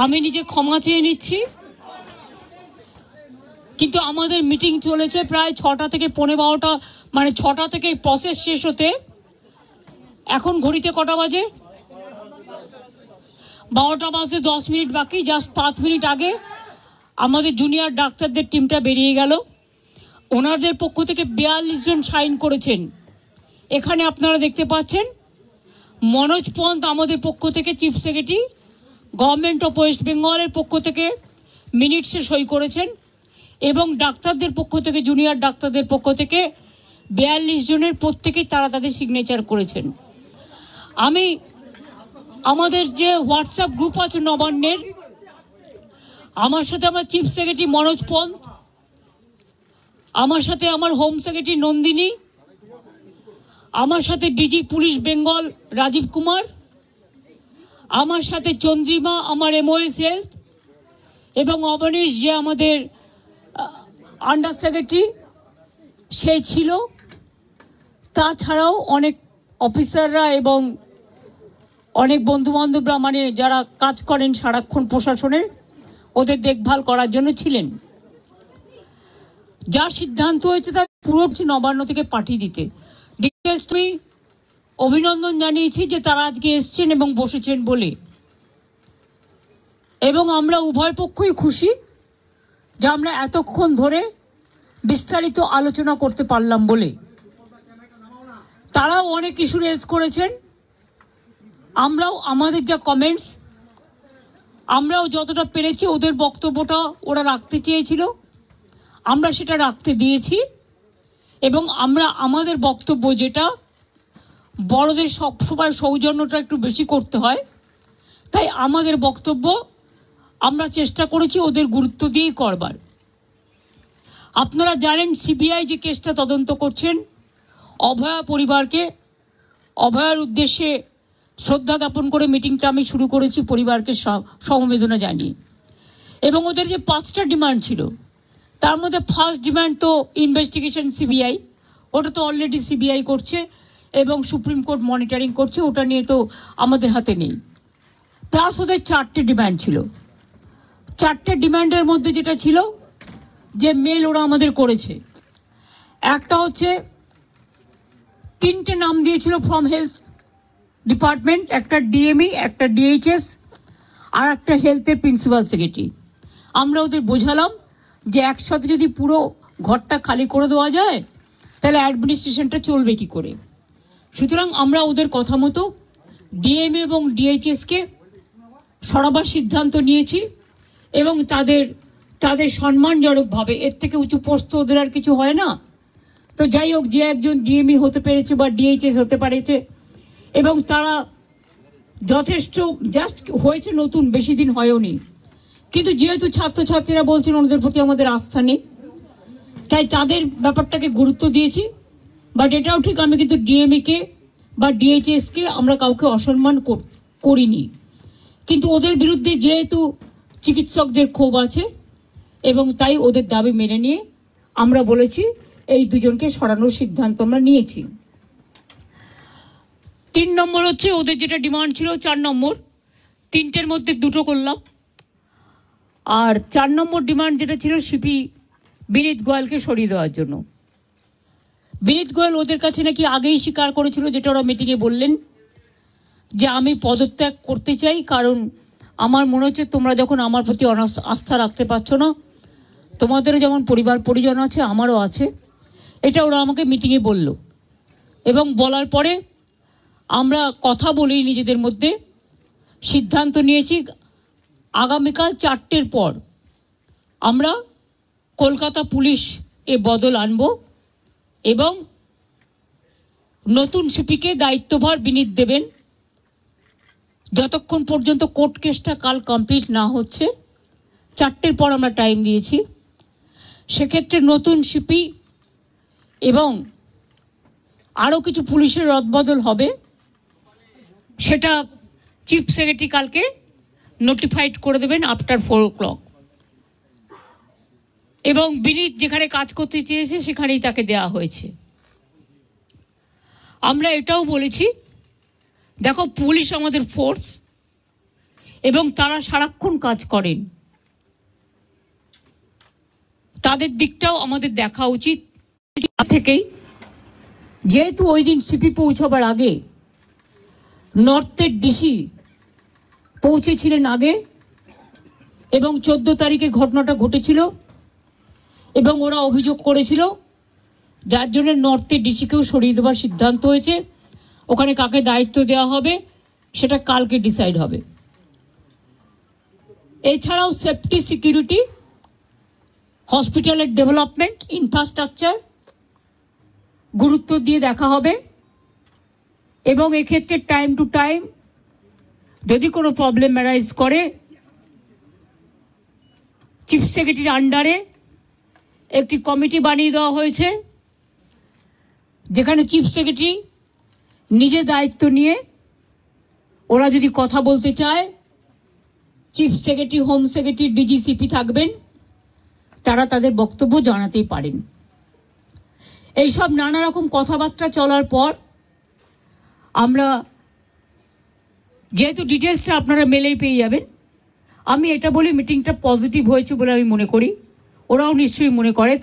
আমি নিজে ক্ষমা চেয়ে নিচ্ছি, কিন্তু আমাদের মিটিং চলেছে প্রায় 6টা থেকে 12টা, মানে 6টা থেকে প্রসেস শেষ হতে এখন ঘড়িতে কটা বাজে? 12টা বাজে 10 মিনিট বাকি। জাস্ট 5 মিনিট আগে আমাদের জুনিয়র ডাক্তারদের টিমটা বেরিয়ে গেল। ওনাদের পক্ষ থেকে 42 জন সাইন করেছেন। এখানে আপনারা দেখতে পাচ্ছেন মনোজ পন্ত আমাদের পক্ষ থেকে, chief secretary government of West বেঙ্গলের পক্ষ থেকে মিনিটসে সই করেছেন, এবং ডাক্তারদের পক্ষ থেকে, জুনিয়র ডাক্তারদের পক্ষ থেকে 42 জনের প্রত্যেকেই তারা তাদের সিগনেচার করেছেন। আমি আমাদের যে হোয়াটসঅ্যাপ গ্রুপ আছে নবান্নের, আমার সাথে আমার চিফ সেক্রেটারি মনোজ পন্ত, আমার সাথে আমার হোম সেক্রেটারি নন্দিনী, আমার সাথে ডিজি পুলিশ বেঙ্গল রাজীব কুমার, আমার সাথে চন্দ্রিমা আমার এমওএস হেলথ, এবং অবনীশ যে আমাদের আন্ডার সেক্রেটারি সে ছিল। তাছাড়াও অনেক অফিসাররা এবং অনেক বন্ধুবান্ধবরা, মানে যারা কাজ করেন সারাক্ষণ প্রশাসনের, ওদের দেখভাল করার জন্য ছিলেন। যা সিদ্ধান্ত হয়েছে তা পুরো নবান্ন থেকে পাঠিয়ে দিতে। ডিটেলস আমি অভিনন্দন জানিয়েছি যে তারা আজকে এসছেন এবং বসেছেন বলে, এবং আমরা উভয় পক্ষই খুশি যে আমরা এতক্ষণ ধরে বিস্তারিত আলোচনা করতে পারলাম বলে। তারাও অনেক ইস্যু রেজ করেছেন, আমরাও আমাদের যা কমেন্টস, আমরাও যতটা পেরেছি, ওদের বক্তব্যটা ওরা রাখতে চেয়েছিল আমরা সেটা রাখতে দিয়েছি, এবং আমরা আমাদের বক্তব্য, যেটা বড়দের সবসময় সৌজন্যটা একটু বেশি করতে হয়, তাই আমাদের বক্তব্য আমরা চেষ্টা করেছি ওদের গুরুত্ব দিয়েই করবার। আপনারা জানেন সিবিআই যে কেসটা তদন্ত করছেন, অভয়া পরিবারকে, অভয়ার উদ্দেশ্যে শ্রদ্ধা জ্ঞাপন করে মিটিংটা আমি শুরু করেছি পরিবারকে সমবেদনা জানিয়ে। এবং ওদের যে 5টা ডিমান্ড ছিল, তার মধ্যে ফার্স্ট ডিমান্ড তো ইনভেস্টিগেশন সিবিআই, ওটা তো অলরেডি সিবিআই করছে এবং সুপ্রিম কোর্ট মনিটরিং করছে, ওটা নিয়ে তো আমাদের হাতে নেই। প্লাস ওদের 4টে ডিমান্ড ছিল। 4টে ডিমান্ডের মধ্যে যেটা ছিল, যে মেল ওরা আমাদের করেছে, একটা হচ্ছে 3টে নাম দিয়েছিল ফ্রম হেলথ ডিপার্টমেন্ট, একটা ডিএমই, একটা ডিএইচএস, আর একটা হেলথের প্রিন্সিপাল সেক্রেটারি। আমরা ওদের বোঝালাম যে একসাথে যদি পুরো ঘরটা খালি করে দেওয়া যায় তাহলে অ্যাডমিনিস্ট্রেশনটা চলবে কি করে। সুতরাং আমরা ওদের কথা মতো ডিএমএ এবং ডিএইচএসকে সরাবার সিদ্ধান্ত নিয়েছি, এবং তাদের সম্মানজনকভাবে, এর থেকে উঁচু পোস্ট ওদের আর কিছু হয় না। তো যাই হোক, যে একজন ডিএমই হতে পেরেছে বা ডিএইচএস হতে পেরেছে, এবং তারা যথেষ্ট জাস্ট হয়েছে, নতুন বেশি দিন হয়ওনি, কিন্তু যেহেতু ছাত্রছাত্রীরা বলছেন ওদের প্রতি আমাদের আস্থা নেই, তাই তাদের ব্যাপারটাকে গুরুত্ব দিয়েছি। বাট এটাও ঠিক, আমি কিন্তু ডিএমইকে বা ডিএইচএসকে আমরা কাউকে অসম্মান করিনি, কিন্তু ওদের বিরুদ্ধে যেহেতু চিকিৎসকদের ক্ষোভ আছে, এবং তাই ওদের দাবি মেনে নিয়ে আমরা বলেছি এই দুজনকে সরানোর সিদ্ধান্ত আমরা নিয়েছি। 3 নম্বর হচ্ছে ওদের যেটা ডিমান্ড ছিল 4 নম্বর, 3টের মধ্যে 2টো করলাম। আর 4 নম্বর ডিমান্ড যেটা ছিল সিপি বিনীত গোয়েলকে সরিয়ে দেওয়ার জন্য। বিনীত গোয়েল ওদের কাছে নাকি আগেই স্বীকার করেছিল, যেটা ওরা মিটিংয়ে বললেন, যে আমি পদত্যাগ করতে চাই, কারণ আমার মনে হচ্ছে তোমরা যখন আমার প্রতি আস্থা রাখতে পারছো না, তোমাদেরও যেমন পরিবার পরিজন আছে আমারও আছে, এটা ওরা আমাকে মিটিংয়ে বলল। এবং বলার পরে আমরা কথা বলি নিজেদের মধ্যে, সিদ্ধান্ত নিয়েছি আগামীকাল 4টের পর আমরা কলকাতা পুলিশ এ বদল আনব, এবং নতুন সিপিকে দায়িত্বভার বিনীত দেবেন যতক্ষণ পর্যন্ত কোর্ট কেসটা কাল কমপ্লিট না হচ্ছে। 4টের পর আমরা টাইম দিয়েছি। সেক্ষেত্রে নতুন সিপি এবং আরও কিছু পুলিশের রদবদল হবে, সেটা চিফ সেক্রেটারি কালকে নোটিফাইড করে দেবেন আফটার 4 o'clock। এবং বিনীত যেখানে কাজ করতে চেয়েছে সেখানেই তাকে দেওয়া হয়েছে। আমরা এটাও বলেছি, দেখো পুলিশ আমাদের ফোর্স, এবং তারা সারাক্ষণ কাজ করেন, তাদের দিকটাও আমাদের দেখা উচিত। থেকেই যেহেতু ওই দিন সিপি পৌঁছবার আগে নর্থের ডিসি পৌঁছেছিলেন আগে, এবং 14 তারিখে ঘটনাটা ঘটেছিল এবং ওরা অভিযোগ করেছিল, যার জন্য নর্থের ডিসিকেও সরিয়ে দেওয়ার সিদ্ধান্ত হয়েছে। ওখানে কাকে দায়িত্ব দেওয়া হবে সেটা কালকে ডিসাইড হবে। এছাড়াও সেফটি, সিকিউরিটি, হসপিটালের ডেভেলপমেন্ট, ইনফ্রাস্ট্রাকচার গুরুত্ব দিয়ে দেখা হবে। এবং এক্ষেত্রে টাইম টু টাইম যদি কোনো প্রবলেম অ্যারাইজ করে, চিফ সেক্রেটারির আন্ডারে একটি কমিটি বানিয়ে দেওয়া হয়েছে, যেখানে চিফ সেক্রেটারি নিজে দায়িত্ব নিয়ে ওরা যদি কথা বলতে চায়, chief secretary, home secretary, DG CP থাকবেন, তারা তাদের বক্তব্য জানাতেই পারেন। এইসব নানা রকম কথাবার্তা চলার পর আমরা, যেহেতু ডিটেলসটা আপনারা মেলেই পেয়ে যাবেন, আমি এটা বলি মিটিংটা পজিটিভ হয়েছে বলে আমি মনে করি। ওরাও নিশ্চয়ই মনে করে,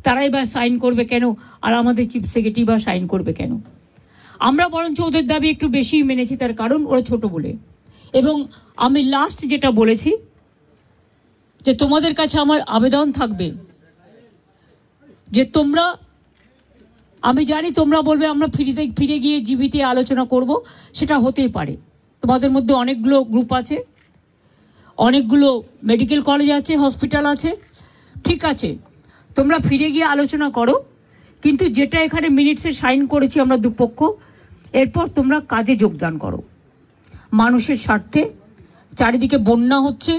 তারাই বা সাইন করবে কেন, আর আমাদের চিফ সেক্রেটারি বা সাইন করবে কেন। আমরা বরঞ্চ ওদের দাবি একটু বেশি মেনেছি, তার কারণ ওরা ছোট বলে। এবং আমি লাস্ট যেটা বলেছি, যে তোমাদের কাছে আমার আবেদন থাকবে যে তোমরা, আমি জানি তোমরা বলবে আমরা ফিরে গিয়ে জিবিতে আলোচনা করব, সেটা হতেই পারে। তোমাদের মধ্যে অনেকগুলো গ্রুপ আছে, অনেকগুলো মেডিকেল কলেজ আছে, হসপিটাল আছে, ঠিক আছে, তোমরা ফিরে গিয়ে আলোচনা করো, কিন্তু যেটা এখানে মিনিটসে সাইন করেছি আমরা দুপক্ষ, এরপর তোমরা কাজে যোগদান করো। মানুষের স্বার্থে চারিদিকে বন্যা হচ্ছে,